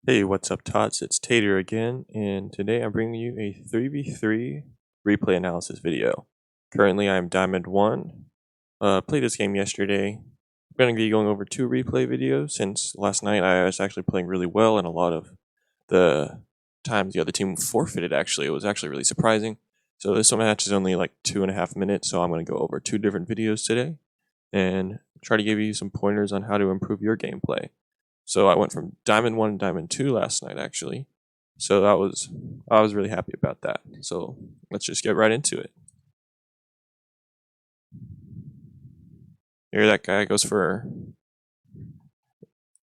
Hey, what's up, Tots? It's Tater again, and today I'm bringing you a 3v3 replay analysis video. Currently, I'm Diamond 1. Played this game yesterday. I'm going to be going over 2 replay videos since last night I was actually playing really well, and a lot of the times the other team forfeited, actually. It was actually really surprising. So this match is only like 2.5 minutes, so I'm going to go over 2 different videos today and try to give you some pointers on how to improve your gameplay. So I went from Diamond 1 to Diamond 2 last night, actually. So I was really happy about that. So let's just get right into it. Here that guy goes for a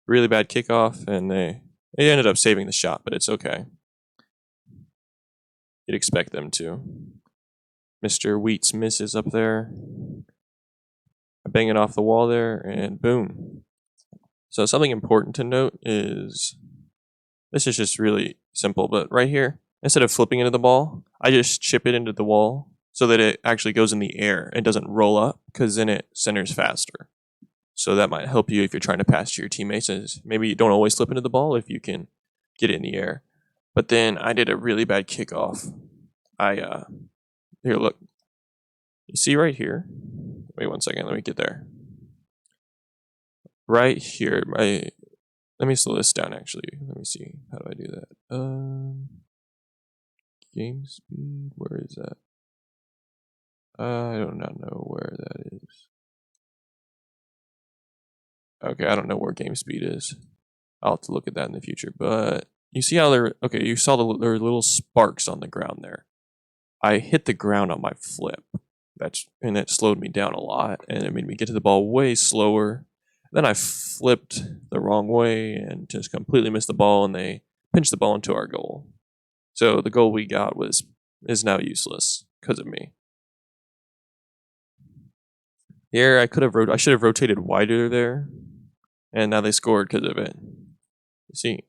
really bad kickoff, and they ended up saving the shot, but it's okay. You'd expect them to. Mr. Wheats misses up there. I bang it off the wall there, and boom. So something important to note is this is just really simple, but right here, instead of flipping into the ball, I just chip it into the wall so that it actually goes in the air and doesn't roll up, because then it centers faster. So that might help you if you're trying to pass to your teammates. As maybe you don't always flip into the ball if you can get it in the air. But then I did a really bad kickoff. Here, look. You see right here? Wait 1 second, let me get there. Right here, let me slow this down actually. Let me see. How do I do that? Game speed, where is that? I do not know where that is. Okay, I don't know where game speed is. I'll have to look at that in the future. But you see how you saw there are little sparks on the ground there. I hit the ground on my flip. And it slowed me down a lot, and it made me get to the ball way slower. Then I flipped the wrong way and just completely missed the ball, and they pinched the ball into our goal. So the goal we got is now useless because of me. Here I should have rotated wider there, and now they scored because of it. You see,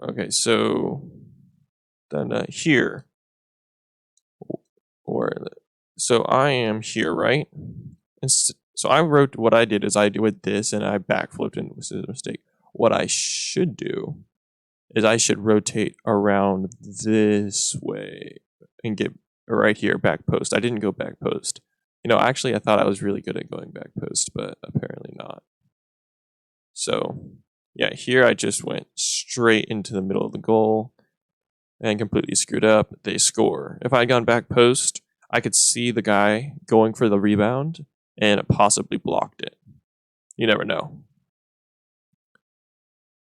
okay, so then here, so I am here, right? So I wrote what I did is I did this and I backflipped, and this is a mistake. What I should do is I should rotate around this way and get right here back post. I didn't go back post. Actually, I thought I was really good at going back post, but apparently not. So, yeah, here I just went straight into the middle of the goal and completely screwed up. They score. If I had gone back post, I could see the guy going for the rebound and possibly blocked it. You never know.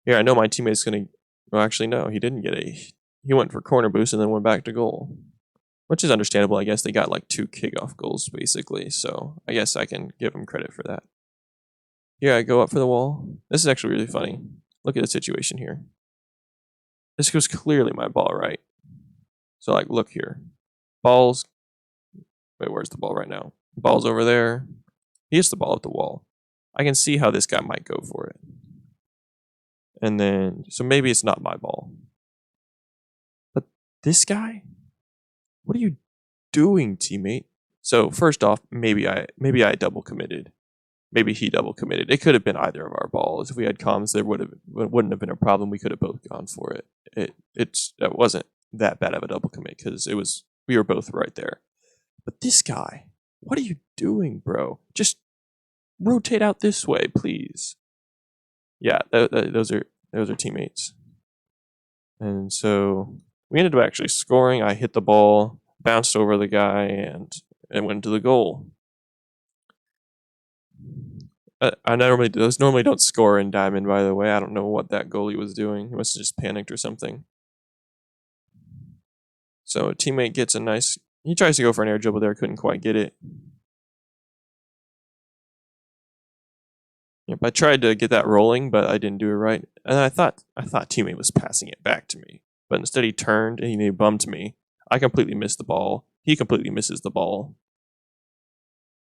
Here, I know my teammate's going to. Well, actually, no, he didn't get a. He went for corner boost and then went back to goal, which is understandable. I guess they got like 2 kickoff goals, basically. So I guess I can give him credit for that. Here, I go up for the wall. This is actually really funny. Look at the situation here. This was clearly my ball, right? So, like, look here. Ball's. Wait, where's the ball right now? Ball's over there. He hits the ball at the wall. I can see how this guy might go for it. And then, so maybe it's not my ball. But this guy? What are you doing, teammate? So first off, maybe I double committed. Maybe he double committed. It could have been either of our balls. If we had comms, there wouldn't have been a problem. We could have both gone for it. It wasn't that bad of a double commit because we were both right there. But this guy, what are you doing, bro? Just rotate out this way, please. Yeah, those are teammates. And so we ended up actually scoring. I hit the ball, bounced over the guy, and it went to the goal. Those normally don't score in Diamond, by the way. I don't know what that goalie was doing. He must have just panicked or something. So a teammate gets a nice. He tries to go for an air dribble there, couldn't quite get it. Yep, I tried to get that rolling, but I didn't do it right. And I thought teammate was passing it back to me, but instead he turned and he bumped me. I completely missed the ball. He completely misses the ball.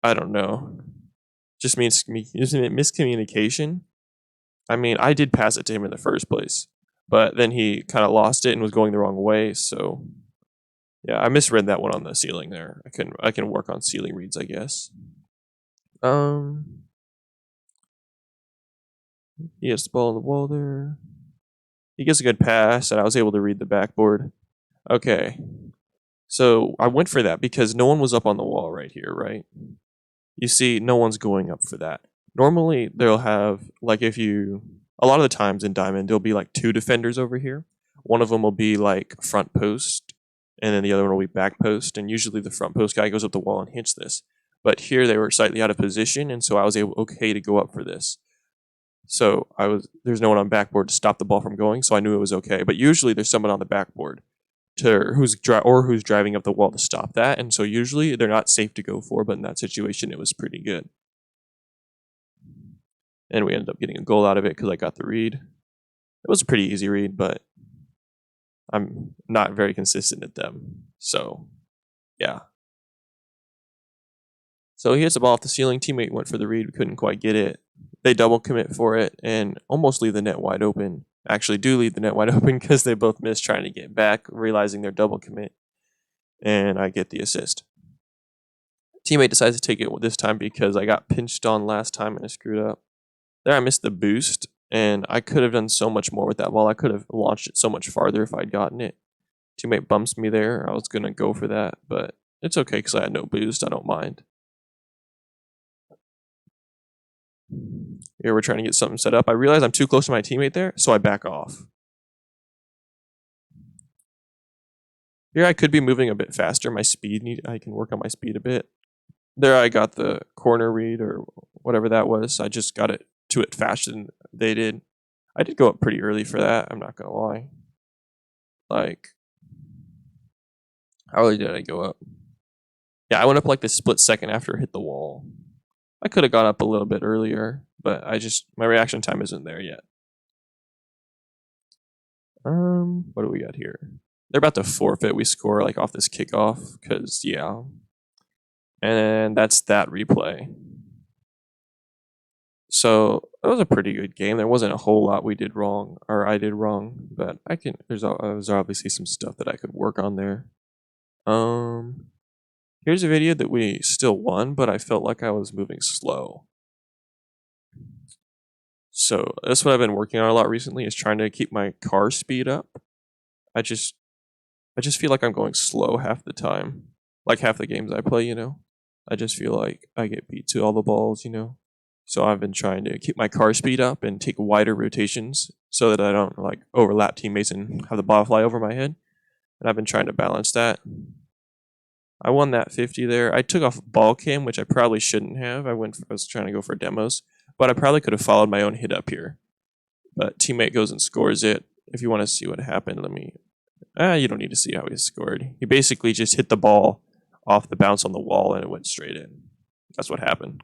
I don't know. Just means miscommunication. I mean, I did pass it to him in the first place, but then he kind of lost it and was going the wrong way. So, yeah, I misread that one on the ceiling there. I can work on ceiling reads, I guess. He has the ball on the wall there. He gives a good pass, and I was able to read the backboard. Okay. So I went for that because no one was up on the wall right here, right? You see, no one's going up for that. Normally, they'll have, like, a lot of the times in Diamond, there'll be like two defenders over here. One of them will be like front post, and then the other one will be back post. And usually the front post guy goes up the wall and hits this. But here they were slightly out of position, and so I was okay to go up for this. So there's no one on backboard to stop the ball from going, so I knew it was okay. But usually there's someone on the backboard who's driving up the wall to stop that, and so usually they're not safe to go for. But in that situation, it was pretty good, and we ended up getting a goal out of it because I got the read. It was a pretty easy read, but I'm not very consistent at them. So, yeah. So he hits the ball off the ceiling. Teammate went for the read, couldn't quite get it. They double commit for it and almost leave the net wide open. Actually, do leave the net wide open because they both miss trying to get back, realizing their double commit. And I get the assist. Teammate decides to take it this time because I got pinched on last time and I screwed up. There I missed the boost, and I could have done so much more with that ball. I could have launched it so much farther if I'd gotten it. Teammate bumps me there. I was going to go for that, but it's okay because I had no boost. I don't mind. Here we're trying to get something set up. I realize I'm too close to my teammate there, so I back off. Here I could be moving a bit faster. I can work on my speed a bit. There I got the corner read or whatever that was. I just got it to it faster than they did. I did go up pretty early for that. I'm not gonna lie. Like, how early did I go up? Yeah, I went up like the split second after it hit the wall. I could have got up a little bit earlier, but my reaction time isn't there yet. What do we got here? They're about to forfeit. We score like off this kickoff because yeah, and that's that replay. So it was a pretty good game. There wasn't a whole lot we did wrong, or I did wrong, but there's obviously some stuff that I could work on there. Here's a video that we still won, but I felt like I was moving slow. So that's what I've been working on a lot recently, is trying to keep my car speed up. I just feel like I'm going slow half the time. Like half the games I play, I just feel like I get beat to all the balls, So I've been trying to keep my car speed up and take wider rotations so that I don't like overlap teammates and have the ball fly over my head. And I've been trying to balance that. I won that 50 there. I took off ball cam, which I probably shouldn't have. I was trying to go for demos, but I probably could have followed my own hit up here. But teammate goes and scores it. If you want to see what happened, you don't need to see how he scored. He basically just hit the ball off the bounce on the wall and it went straight in. That's what happened.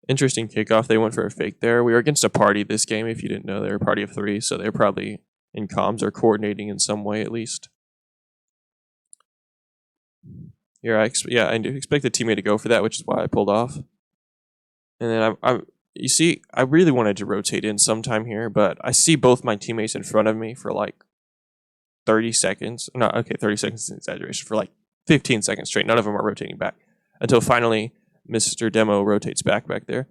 Interesting kickoff. They went for a fake there. We were against a party this game. If you didn't know, they're a party of 3, so they're probably in comms or coordinating in some way at least. Here, I expect the teammate to go for that, which is why I pulled off. And then you see, I really wanted to rotate in sometime here, but I see both my teammates in front of me for like 30 seconds. No, okay, 30 seconds is an exaggeration. For like 15 seconds straight, none of them are rotating back until finally Mr. Demo rotates back there.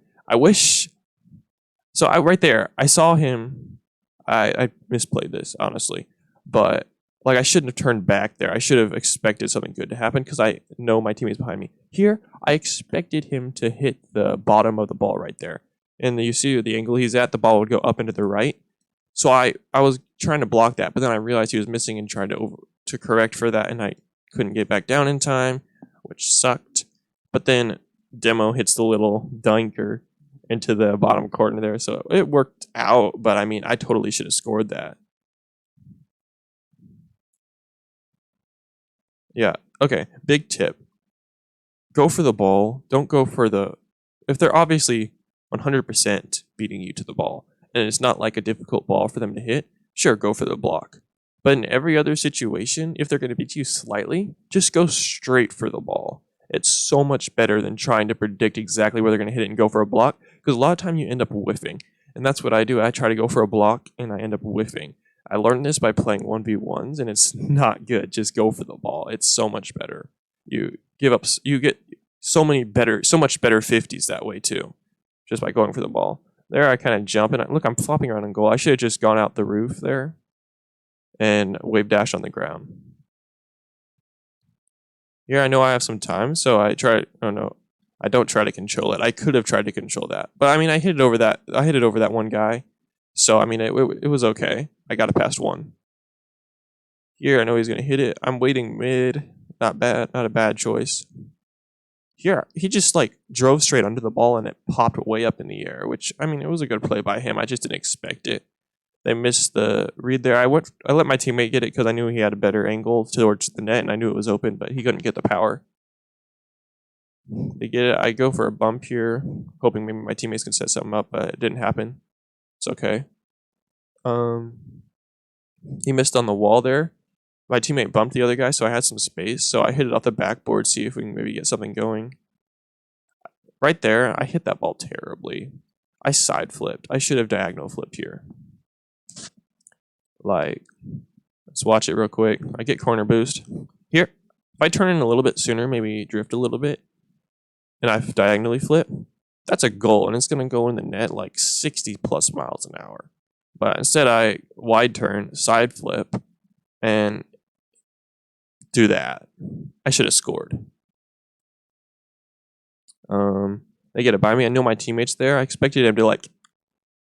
Right there, I saw him. I misplayed this, honestly, but like I shouldn't have turned back there. I should have expected something good to happen because I know my teammate's behind me. Here, I expected him to hit the bottom of the ball right there. And you see the angle he's at, the ball would go up into the right. So I was trying to block that, but then I realized he was missing and tried to correct for that, and I couldn't get back down in time, which sucked. But then Demo hits the little dunker into the bottom corner there, so it worked out. But I mean, I totally should have scored that. Yeah. Okay. Big tip. Go for the ball. Don't go for if they're obviously 100% beating you to the ball, and it's not like a difficult ball for them to hit, sure, go for the block. But in every other situation, if they're going to beat you slightly, just go straight for the ball. It's so much better than trying to predict exactly where they're going to hit it and go for a block, because a lot of time you end up whiffing. And that's what I do. I try to go for a block, and I end up whiffing. I learned this by playing 1v1s, and it's not good. Just go for the ball. It's so much better. You get so much better 50s that way too, just by going for the ball. There I kind of jump and look, I'm flopping around in goal. I should have just gone out the roof there and wave dash on the ground. Here I know I have some time, so I try. Oh no, I don't try to control it. I could have tried to control that, but I mean, I hit it over that. I hit it over that one guy, so I mean, it was okay. I got it past one. Here I know he's gonna hit it. I'm waiting mid. Not bad. Not a bad choice. Here he just like drove straight under the ball and it popped way up in the air, which I mean, it was a good play by him. I just didn't expect it. They missed the read there. I let my teammate get it because I knew he had a better angle towards the net and I knew it was open, but he couldn't get the power. They get it. I go for a bump here, hoping maybe my teammates can set something up, but it didn't happen. It's okay. He missed on the wall there. My teammate bumped the other guy, so I had some space. So I hit it off the backboard, see if we can maybe get something going. Right there, I hit that ball terribly. I side flipped. I should have diagonal flipped here. Like, let's watch it real quick. I get corner boost. Here, if I turn in a little bit sooner, maybe drift a little bit, and I diagonally flip, that's a goal, and it's going to go in the net like 60 plus miles an hour. But instead, I wide turn, side flip, and do that. I should have scored. They get it by me. I know my teammate's there. I expected him to like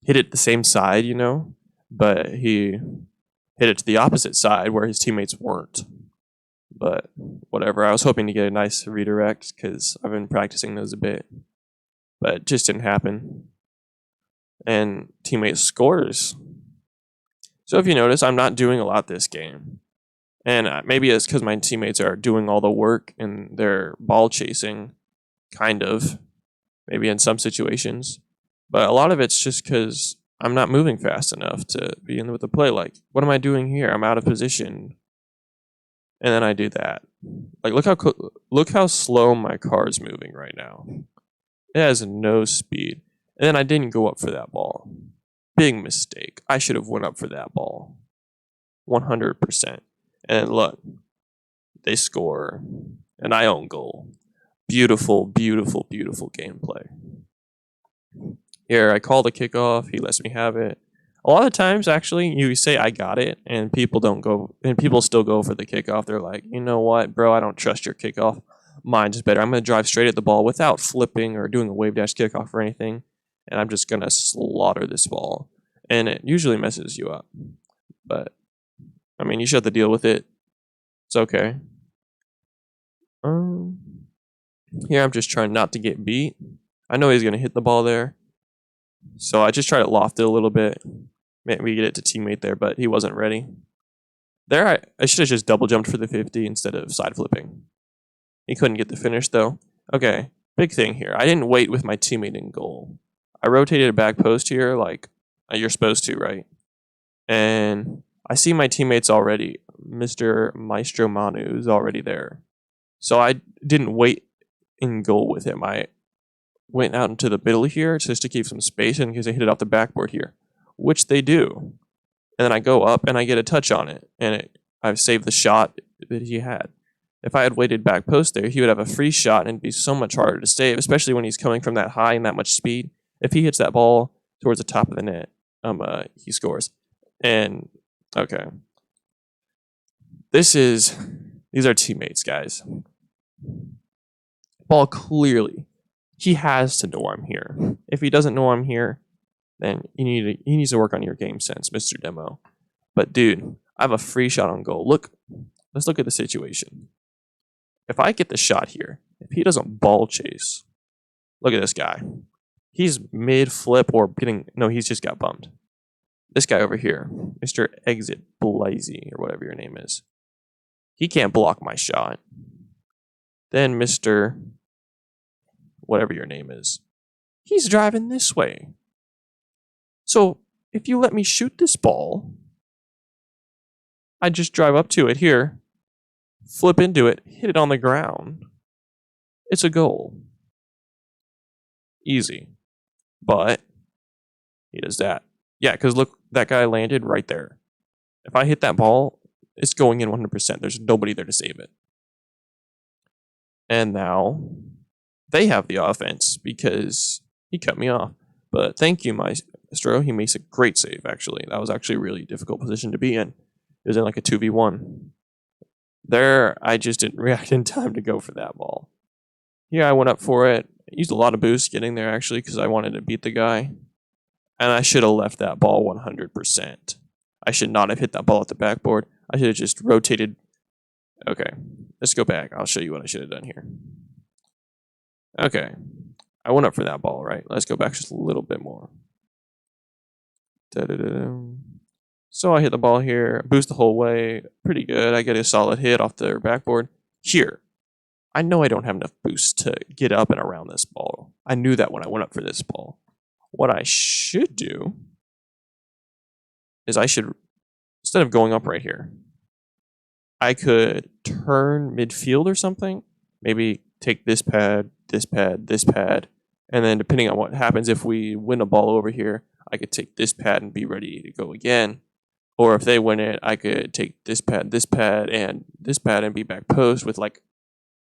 hit it the same side, you know, but he hit it to the opposite side where his teammates weren't. But whatever. I was hoping to get a nice redirect because I've been practicing those a bit, but it just didn't happen. And teammate scores. So if you notice, I'm not doing a lot this game. And maybe it's because my teammates are doing all the work and they're ball chasing, kind of, maybe in some situations. But a lot of it's just because I'm not moving fast enough to be in with the play. Like, what am I doing here? I'm out of position. And then I do that. Like, look how slow my car's moving right now. It has no speed. And then I didn't go up for that ball. Big mistake. I should have went up for that ball. 100%. And look, they score, and I own goal. Beautiful, beautiful, beautiful gameplay. Here, I call the kickoff. He lets me have it. A lot of times, actually, you say I got it, and people don't go, and people still go for the kickoff. They're like, you know what, bro? I don't trust your kickoff. Mine's better. I'm going to drive straight at the ball without flipping or doing a wave dash kickoff or anything, and I'm just going to slaughter this ball. And it usually messes you up, but I mean, you should have to deal with it. It's okay. Here I'm just trying not to get beat. I know he's gonna hit the ball there, so I just try to loft it a little bit. Maybe get it to teammate there, but he wasn't ready. There, I should have just double jumped for the 50 instead of side flipping. He couldn't get the finish though. Okay, big thing here. I didn't wait with my teammate in goal. I rotated a back post here, like you're supposed to, right? And I see my teammates already. Mr. Maestro Manu is already there. So I didn't wait in goal with him. I went out into the middle here just to keep some space in case they hit it off the backboard here, which they do. And then I go up and I get a touch on it, and I've saved the shot that he had. If I had waited back post there, he would have a free shot and it'd be so much harder to save, especially when he's coming from that high and that much speed. If he hits that ball towards the top of the net, he scores. And okay. These are teammates, guys. Ball clearly. He has to know I'm here. If he doesn't know I'm here, then he needs to work on your game sense, Mr. Demo. But dude, I have a free shot on goal. Let's look at the situation. If I get the shot here, if he doesn't ball chase, look at this guy. He's mid flip or he's just got bumped. This guy over here, Mr. Exit Blazy, or whatever your name is. He can't block my shot. Then Mr. whatever your name is, he's driving this way. So if you let me shoot this ball, I just drive up to it here, flip into it, hit it on the ground. It's a goal. Easy. But he does that. Yeah, because look, that guy landed right there. If I hit that ball, it's going in 100%. There's nobody there to save it. And now they have the offense because he cut me off. But thank you, Maestro. He makes a great save, actually. That was actually a really difficult position to be in. It was in like a 2v1. There, I just didn't react in time to go for that ball. Here, I went up for it. I used a lot of boost getting there, actually, because I wanted to beat the guy. And I should have left that ball 100%. I should not have hit that ball at the backboard. I should have just rotated. Okay, let's go back. I'll show you what I should have done here. Okay, I went up for that ball, right? Let's go back just a little bit more. So I hit the ball here, boost the whole way, pretty good. I get a solid hit off their backboard. Here, I know I don't have enough boost to get up and around this ball. I knew that when I went up for this ball. What I should do is I should, instead of going up right here, I could turn midfield or something. Maybe take this pad, this pad, this pad, and then depending on what happens, if we win a ball over here, I could take this pad and be ready to go again. Or if they win it, I could take this pad, and this pad and be back post with like,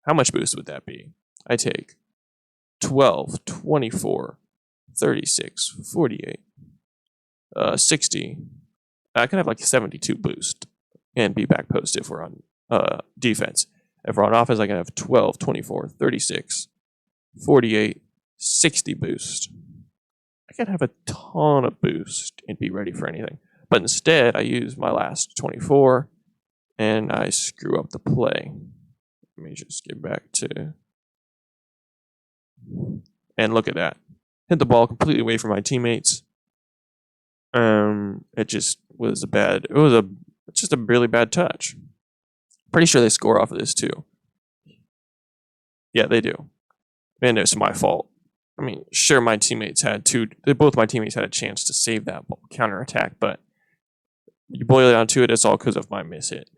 how much boost would that be? I take 12, 24, 36, 48, 60. I can have like 72 boost and be back post if we're on defense. If we're on offense, I can have 12, 24, 36, 48, 60 boost. I can have a ton of boost and be ready for anything. But instead, I use my last 24 and I screw up the play. Let me just get back to... And look at that. Hit the ball completely away from my teammates. It just was just a really bad touch. Pretty sure they score off of this too. Yeah, they do. And it's my fault. I mean, sure, my teammates had both my teammates had a chance to save that ball, counterattack, but you boil it down to it, it's all because of my miss hit.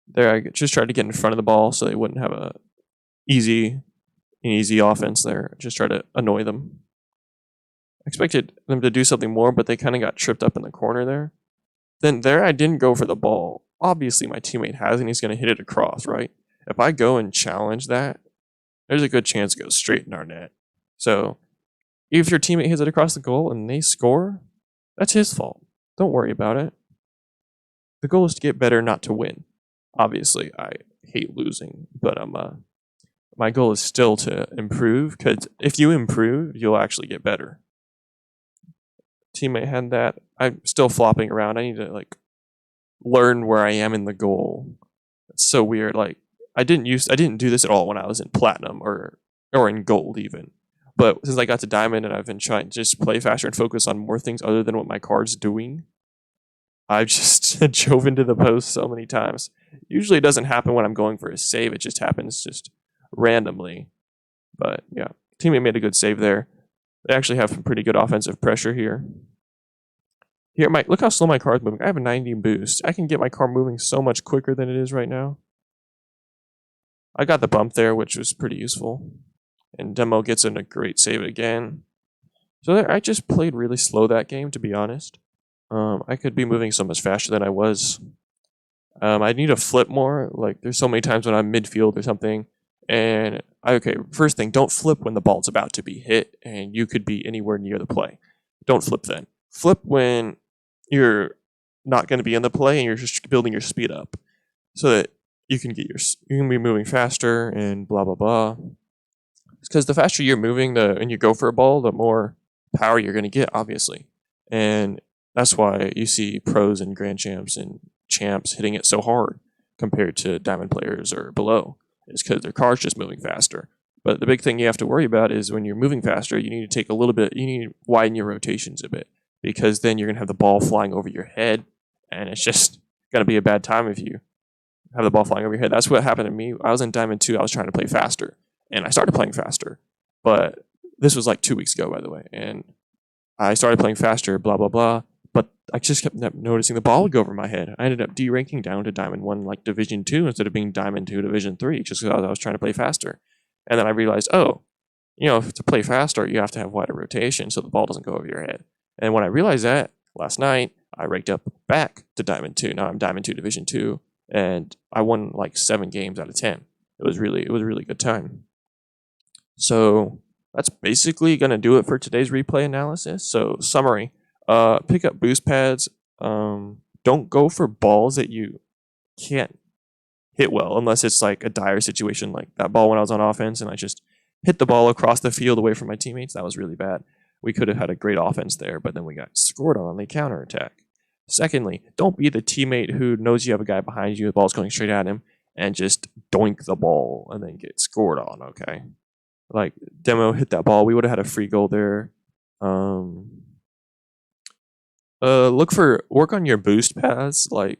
There, I just tried to get in front of the ball so they wouldn't have an easy offense there. Just try to annoy them. I expected them to do something more, but they kind of got tripped up in the corner there. Then there, I didn't go for the ball. Obviously, my teammate has, and he's going to hit it across, right? If I go and challenge that, there's a good chance it goes straight in our net. So, if your teammate hits it across the goal and they score, that's his fault. Don't worry about it. The goal is to get better, not to win. Obviously, I hate losing, but my goal is still to improve, because if you improve, you'll actually get better. Teammate had that. I'm still flopping around. I need to learn where I am in the goal. It's so weird. I didn't do this at all when I was in platinum or in gold even. But since I got to diamond and I've been trying to just play faster and focus on more things other than what my card's doing, I've just drove into the post so many times. Usually it doesn't happen when I'm going for a save. It just happens just randomly. But yeah, teammate made a good save there. They actually have some pretty good offensive pressure here. Here, look how slow my card's moving. I have a 90 boost. I can get my car moving so much quicker than it is right now. I got the bump there, which was pretty useful. And Demo gets in a great save again. So there, I just played really slow that game, to be honest. I could be moving so much faster than I was. I need to flip more. There's so many times when I'm midfield or something. And, first thing, don't flip when the ball's about to be hit and you could be anywhere near the play. Don't flip then. Flip when you're not going to be in the play and you're just building your speed up so that you can be moving faster and blah, blah, blah. Because the faster you're moving and you go for a ball, the more power you're going to get, obviously. And that's why you see pros and grand champs and champs hitting it so hard compared to diamond players or below. It's because their car's just moving faster. But the big thing you have to worry about is when you're moving faster, you need to widen your rotations a bit, because then you're going to have the ball flying over your head, and it's just going to be a bad time if you have the ball flying over your head. That's what happened to me. I was in Diamond 2, I was trying to play faster, and I started playing faster. But this was 2 weeks ago, by the way, and I started playing faster, blah, blah, blah, but I just kept noticing the ball would go over my head. I ended up de-ranking down to Diamond 1, Division 2, instead of being Diamond 2, Division 3, just because I was trying to play faster. And then I realized, to play faster, you have to have wider rotation so the ball doesn't go over your head. And when I realized that, last night, I ranked up back to Diamond 2. Now I'm Diamond 2, Division 2, and I won 7 games out of 10. It was a really good time. So that's basically going to do it for today's replay analysis. So summary, pick up boost pads. Don't go for balls that you can't hit well unless it's like a dire situation, like that ball when I was on offense and I just hit the ball across the field away from my teammates. That was really bad. We could have had a great offense there, but then we got scored on the counterattack. Secondly, don't be the teammate who knows you have a guy behind you, the ball's going straight at him, and just doink the ball and then get scored on, okay? Like, Demo hit that ball. We would have had a free goal there. Work on your boost paths. Like,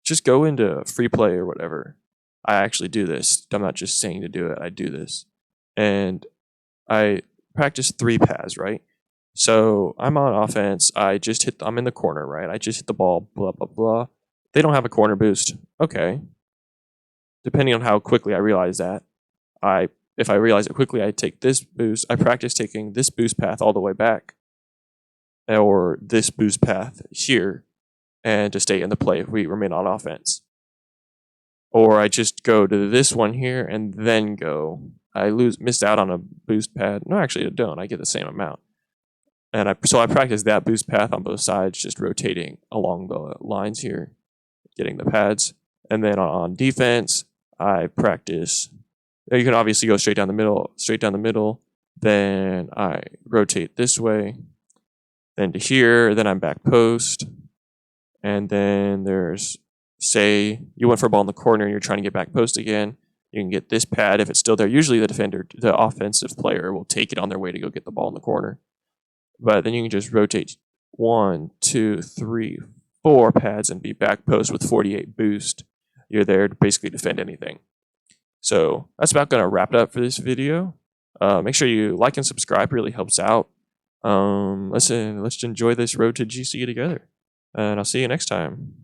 just go into free play or whatever. I actually do this. I'm not just saying to do it. I do this. And I practice 3 paths, right? So I'm on offense. I'm in the corner, right? I just hit the ball, blah, blah, blah. They don't have a corner boost. Okay. Depending on how quickly I realize that, if I realize it quickly, I take this boost. I practice taking this boost path all the way back, or this boost path here, and to stay in the play if we remain on offense. Or I just go to this one here and then go. I missed out on a boost pad. No, actually I don't. I get the same amount. And so I practice that boost path on both sides, just rotating along the lines here, getting the pads. And then on defense, I practice. You can obviously go straight down the middle. Then I rotate this way, then to here, then I'm back post. And then there's, say, you went for a ball in the corner and you're trying to get back post again. You can get this pad if it's still there. Usually the offensive player will take it on their way to go get the ball in the corner. But then you can just rotate 1, 2, 3, 4 pads and be back post with 48 boost. You're there to basically defend anything. So that's about going to wrap it up for this video. Make sure you like and subscribe. It really helps out. Let's enjoy this road to GC together. And I'll see you next time.